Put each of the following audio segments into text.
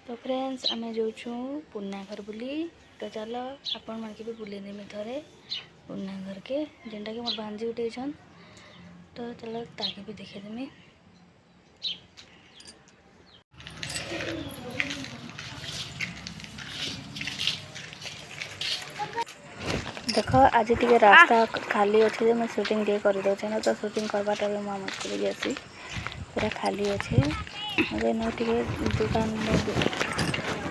तो फ्रेंड्स आम जाऊँ पुना घर बुली। तो चलो आपण मन के भी बुले नेमी थरे पुना घर के जेनटा कि मोर भांजी उठे छन। तो चलो ताके भी देखे देमी। देख आज टी रास्ता खाली अच्छे मैं शूटिंग टे कर दे ना। तो शूटिंग करवाटा भी मुझे मुश्किल जासी पूरा खाली अच्छे न टे दुकान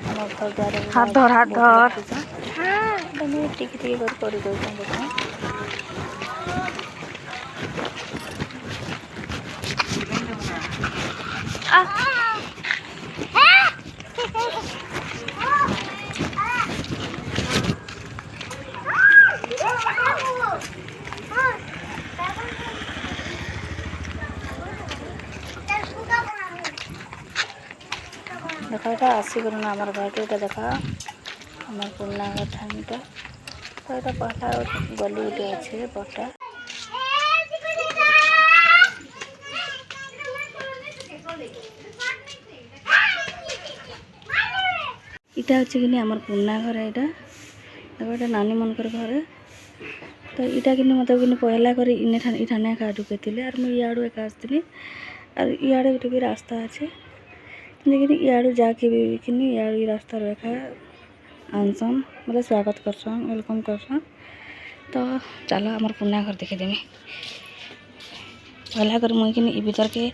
आम घर द्वार हाथ टिके कर दुकान देखा ये आसिक आमर घर के देखा आम पुना घर ठाणीटा। तो ये पहला गली गोटे अच्छे बटा इटा अच्छे कि आमर पुना घर यहाँ देखो नानी मनकर घर। तो इटा कि मतलब कि पहला कर इठाने एका ढुके और मुझे इाड़ू एका आसती और इे गोटे भी रास्ता अच्छे लेकिन इाड़ू जाके भी इाड़ू रास्ता रेखा आनसन मतलब स्वागत करसन वेलकम करसन। तो चलो आमर पुना घर देखेदेमी। पहला कर मुझे कि भीतर के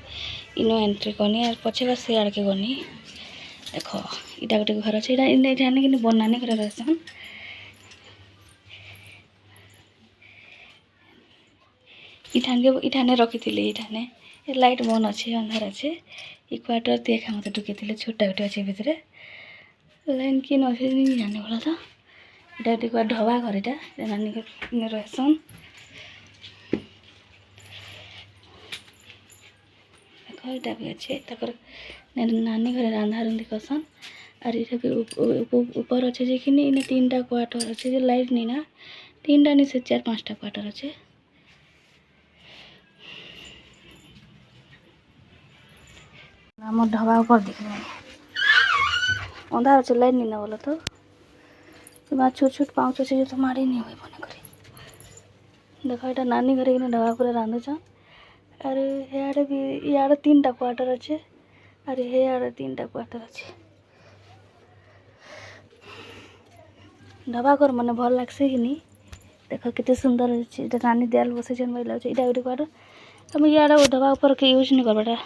इनो एंट्री करनी और पछे बस से आड़ के गनी। देख इटा गोटे घर अच्छे इठाने कि बनानी घर रहसन। इठाने रखी थी इठाने लाइट बन अच्छे अंधार अच्छे ये क्वार्टर देखा मत ढुके छोटा गोटे अच्छे भितर लाइन किए नहीं जाने वाला था। इटा गोटे ढबा घर यहाँ नानी रहसन। देख इटा भी अच्छे नानी घर रांधा रुंधी करसन। और ये भी ऊपर अच्छे जे कि इन्हें 3टा क्वार्टर अच्छे जो लाइट नहीं ना 3टा नहीं से 4-5टा क्वार्टर अच्छे। आम ढबा ऊपर दिख रहे अंधार अच्छे लाइट नहीं ना बोला तो छोट छोट पाँच अच्छे जो तो मारे नहीं हुए मन कर। देखो यहाँ नानी घर ढबा पूरा रांधुछन। और याड़े भी इे 3टा क्वार्टर अच्छे और ये 3टा क्वार्टर अच्छे। ढबा घर मैंने भल लगसे कि नहीं देख केते सुंदर अच्छे नानी दियाल बसे महिला अच्छे इटा गोटे क्वार्टर। तो मुझे इे ढबा ऊपर के यूज नहीं करवाटा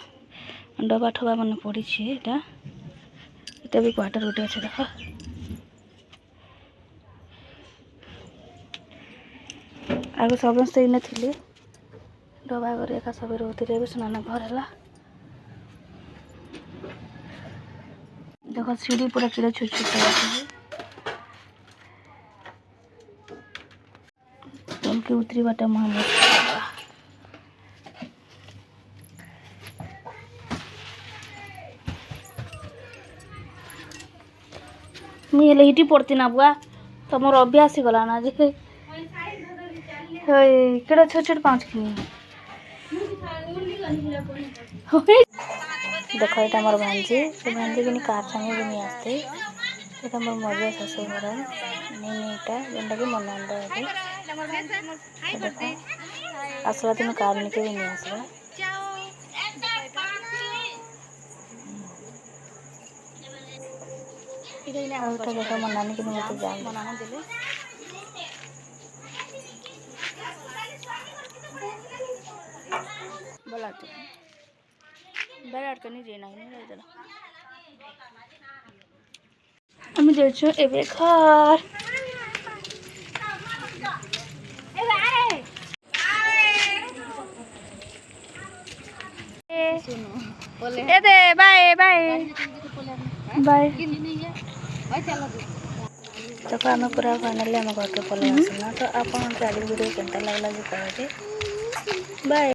डबा ठबा मन पड़ी इटा भी क्वार्टर गोटे अच्छे। देख आगे समस्त इने थे डबा घर एका सब रोते सुना घर है। देख सीढ़ी पूरा किलो छोट छोट के उतरी बाटा मुझे मुझे हिटी पड़ती ना बुआ तो मोर अभ्यास गला ना जे केड़ा छोट छोट पाँच कि देख ये मोर भांजी से भांजी कि कार संगे भी नहीं आसते ये मोर मजा ससुर घर नहीं जेनटा कि मन देख आसला दिन कार निके भी नहीं आसला। देख मो नानी कि मत जान बनाना देले बोला तो बैठ कर नहीं जेना नहीं रह चलो हम जाऊँ एबे घर। ए दे बाय बाय बाय। देखो आम पूरा फाइनाली आम घर के पलि आसना। तो आप वीडियो केमता लगला जो कहे बाय।